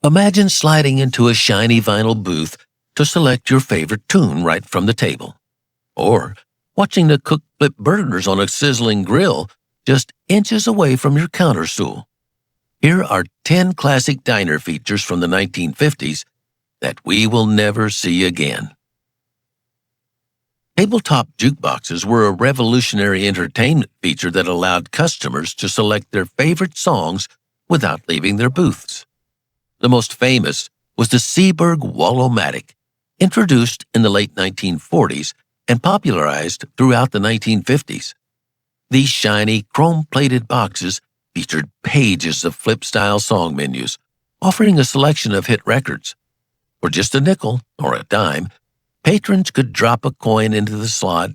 Imagine sliding into a shiny vinyl booth to select your favorite tune right from the table. Or watching the cook flip burgers on a sizzling grill just inches away from your counter stool. Here are 10 classic diner features from the 1950s that we will never see again. Tabletop jukeboxes were a revolutionary entertainment feature that allowed customers to select their favorite songs without leaving their booths. The most famous was the Seaburg Wall-O-Matic, introduced in the late 1940s and popularized throughout the 1950s. These shiny, chrome-plated boxes featured pages of flip-style song menus, offering a selection of hit records. For just a nickel or a dime, patrons could drop a coin into the slot,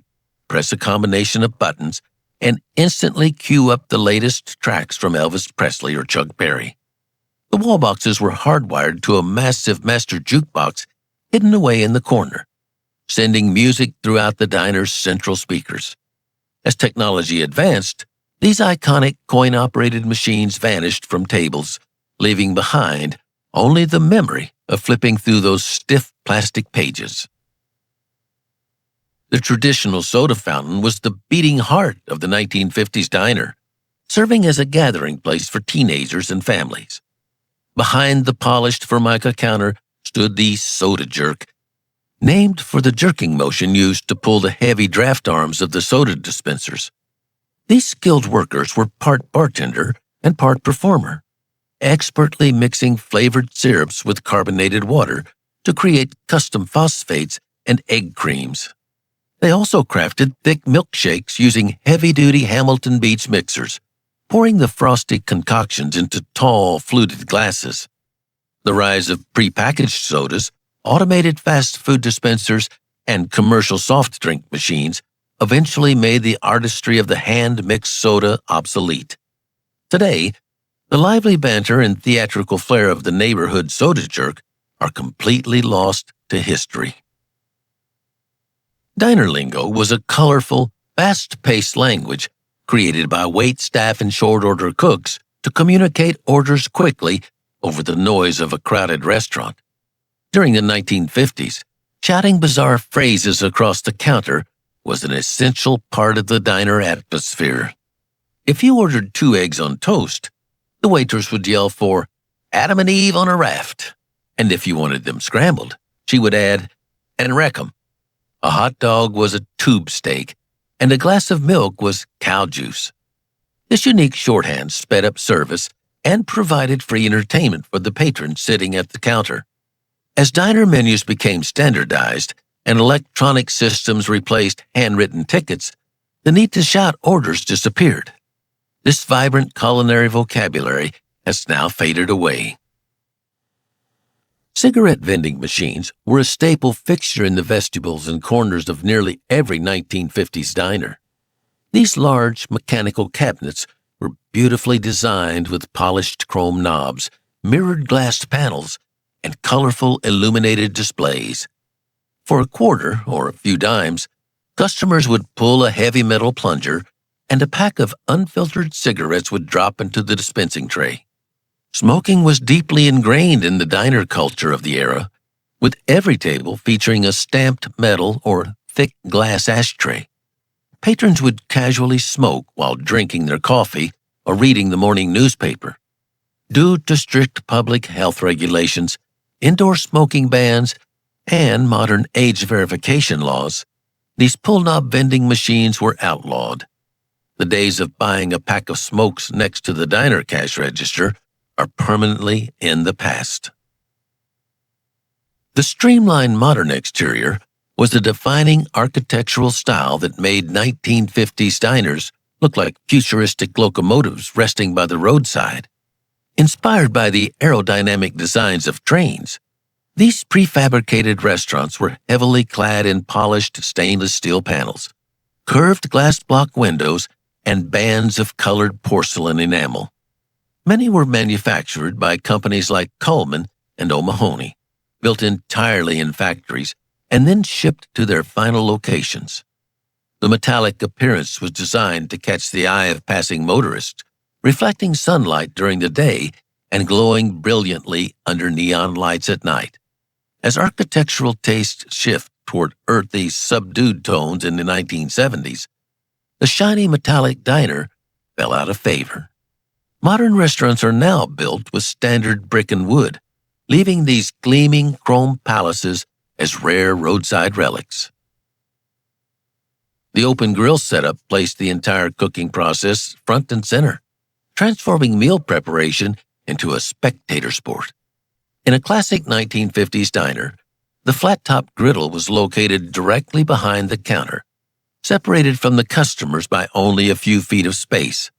press a combination of buttons, and instantly queue up the latest tracks from Elvis Presley or Chuck Berry. The wall boxes were hardwired to a massive master jukebox hidden away in the corner, sending music throughout the diner's central speakers. As technology advanced, these iconic coin-operated machines vanished from tables, leaving behind only the memory of flipping through those stiff plastic pages. The traditional soda fountain was the beating heart of the 1950s diner, serving as a gathering place for teenagers and families. Behind the polished Formica counter stood the soda jerk, named for the jerking motion used to pull the heavy draft arms of the soda dispensers. These skilled workers were part bartender and part performer, expertly mixing flavored syrups with carbonated water to create custom phosphates and egg creams. They also crafted thick milkshakes using heavy-duty Hamilton Beach mixers, pouring the frosty concoctions into tall, fluted glasses. The rise of prepackaged sodas, automated fast food dispensers, and commercial soft drink machines eventually made the artistry of the hand-mixed soda obsolete. Today, the lively banter and theatrical flair of the neighborhood soda jerk are completely lost to history. Diner lingo was a colorful, fast-paced language created by wait staff and short-order cooks to communicate orders quickly over the noise of a crowded restaurant. During the 1950s, shouting bizarre phrases across the counter was an essential part of the diner atmosphere. If you ordered 2 eggs on toast, the waitress would yell for Adam and Eve on a raft. And if you wanted them scrambled, she would add, and wreck 'em. A hot dog was a tube steak, and a glass of milk was cow juice. This unique shorthand sped up service and provided free entertainment for the patrons sitting at the counter. As diner menus became standardized and electronic systems replaced handwritten tickets, the need to shout orders disappeared. This vibrant culinary vocabulary has now faded away. Cigarette vending machines were a staple fixture in the vestibules and corners of nearly every 1950s diner. These large mechanical cabinets were beautifully designed with polished chrome knobs, mirrored glass panels, and colorful illuminated displays. For a quarter or a few dimes, customers would pull a heavy metal plunger and a pack of unfiltered cigarettes would drop into the dispensing tray. Smoking was deeply ingrained in the diner culture of the era, with every table featuring a stamped metal or thick glass ashtray. Patrons would casually smoke while drinking their coffee or reading the morning newspaper. Due to strict public health regulations, indoor smoking bans, and modern age verification laws, these pull-knob vending machines were outlawed. The days of buying a pack of smokes next to the diner cash register are permanently in the past. The Streamline modern exterior was a defining architectural style that made 1950s diners look like futuristic locomotives resting by the roadside. Inspired by the aerodynamic designs of trains, these prefabricated restaurants were heavily clad in polished stainless steel panels, curved glass block windows, and bands of colored porcelain enamel. Many were manufactured by companies like Coleman and O'Mahony, built entirely in factories and then shipped to their final locations. The metallic appearance was designed to catch the eye of passing motorists, reflecting sunlight during the day and glowing brilliantly under neon lights at night. As architectural tastes shift toward earthy, subdued tones in the 1970s, the shiny metallic diner fell out of favor. Modern restaurants are now built with standard brick and wood, leaving these gleaming chrome palaces as rare roadside relics. The open grill setup placed the entire cooking process front and center, transforming meal preparation into a spectator sport. In a classic 1950s diner, the flat-top griddle was located directly behind the counter, separated from the customers by only a few feet of space.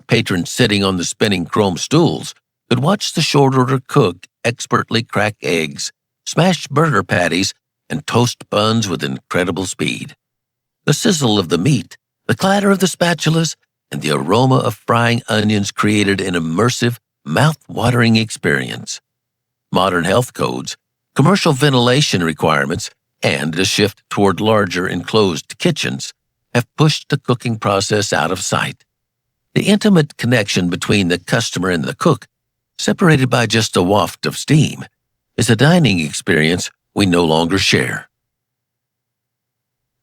Patrons sitting on the spinning chrome stools could watch the short-order cook expertly crack eggs, smash burger patties, and toast buns with incredible speed. The sizzle of the meat, the clatter of the spatulas, and the aroma of frying onions created an immersive, mouth-watering experience. Modern health codes, commercial ventilation requirements, and a shift toward larger enclosed kitchens have pushed the cooking process out of sight. The intimate connection between the customer and the cook, separated by just a waft of steam, is a dining experience we no longer share.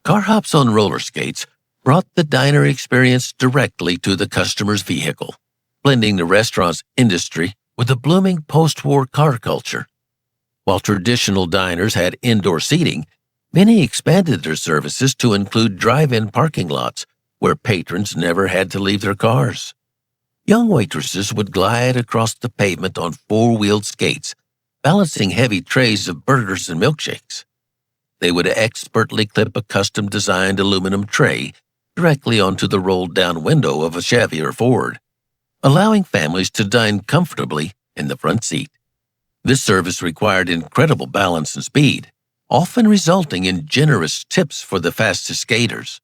Carhops on roller skates brought the diner experience directly to the customer's vehicle, blending the restaurant's industry with the blooming post-war car culture. While traditional diners had indoor seating, many expanded their services to include drive-in parking lots where patrons never had to leave their cars. Young waitresses would glide across the pavement on four-wheeled skates, balancing heavy trays of burgers and milkshakes. They would expertly clip a custom-designed aluminum tray directly onto the rolled-down window of a Chevy or Ford, allowing families to dine comfortably in the front seat. This service required incredible balance and speed, often resulting in generous tips for the fastest skaters.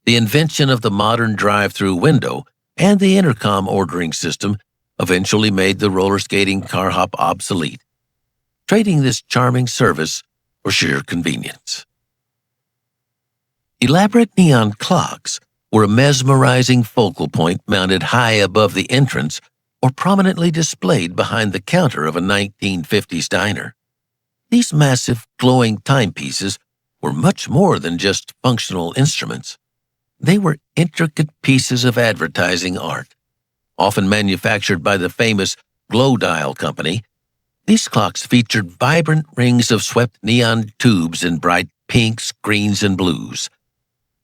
The invention of the modern drive-through window and the intercom ordering system eventually made the roller skating car hop obsolete, trading this charming service for sheer convenience. Elaborate neon clocks were a mesmerizing focal point mounted high above the entrance or prominently displayed behind the counter of a 1950s diner. These massive, glowing timepieces were much more than just functional instruments. They were intricate pieces of advertising art, often manufactured by the famous Glow Dial Company. These clocks featured vibrant rings of swept neon tubes in bright pinks, greens, and blues.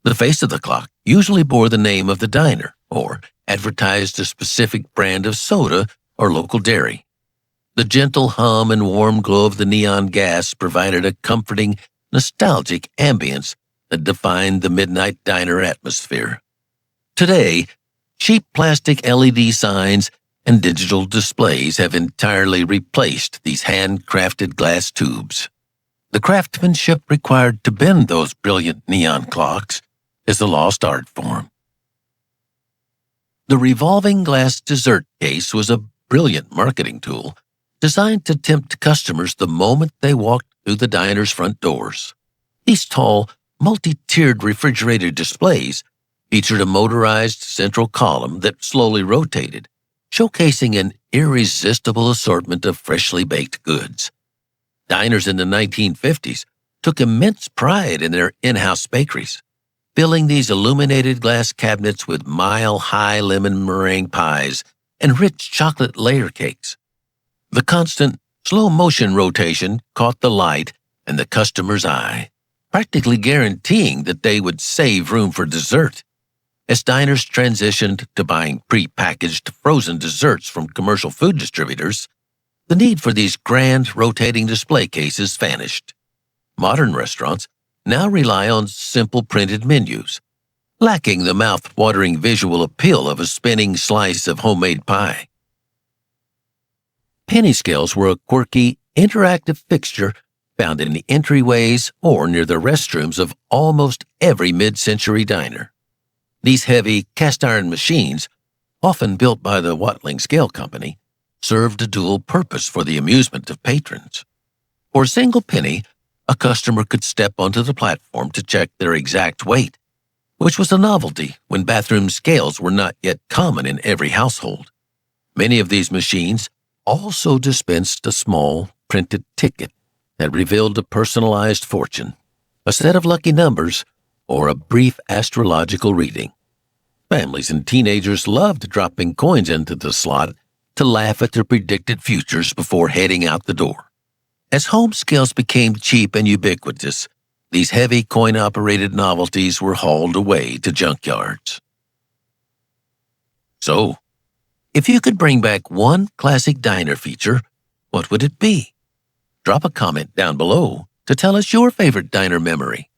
The face of the clock usually bore the name of the diner or advertised a specific brand of soda or local dairy. The gentle hum and warm glow of the neon gas provided a comforting, nostalgic ambience that defined the midnight diner atmosphere. Today, cheap plastic LED signs and digital displays have entirely replaced these handcrafted glass tubes. The craftsmanship required to bend those brilliant neon clocks is a lost art form. The revolving glass dessert case was a brilliant marketing tool designed to tempt customers the moment they walked through the diner's front doors. These tall, multi-tiered refrigerated displays featured a motorized central column that slowly rotated, showcasing an irresistible assortment of freshly baked goods. Diners in the 1950s took immense pride in their in-house bakeries, filling these illuminated glass cabinets with mile-high lemon meringue pies and rich chocolate layer cakes. The constant, slow-motion rotation caught the light and the customer's eye, practically guaranteeing that they would save room for dessert. As diners transitioned to buying pre-packaged frozen desserts from commercial food distributors, the need for these grand rotating display cases vanished. Modern restaurants now rely on simple printed menus, lacking the mouth-watering visual appeal of a spinning slice of homemade pie. Penny scales were a quirky, interactive fixture found in the entryways or near the restrooms of almost every mid-century diner. These heavy, cast-iron machines, often built by the Watling Scale Company, served a dual purpose for the amusement of patrons. For a single penny, a customer could step onto the platform to check their exact weight, which was a novelty when bathroom scales were not yet common in every household. Many of these machines also dispensed a small printed ticket that revealed a personalized fortune, a set of lucky numbers, or a brief astrological reading. Families and teenagers loved dropping coins into the slot to laugh at their predicted futures before heading out the door. As home scales became cheap and ubiquitous, these heavy coin-operated novelties were hauled away to junkyards. So, if you could bring back one classic diner feature, what would it be? Drop a comment down below to tell us your favorite diner memory.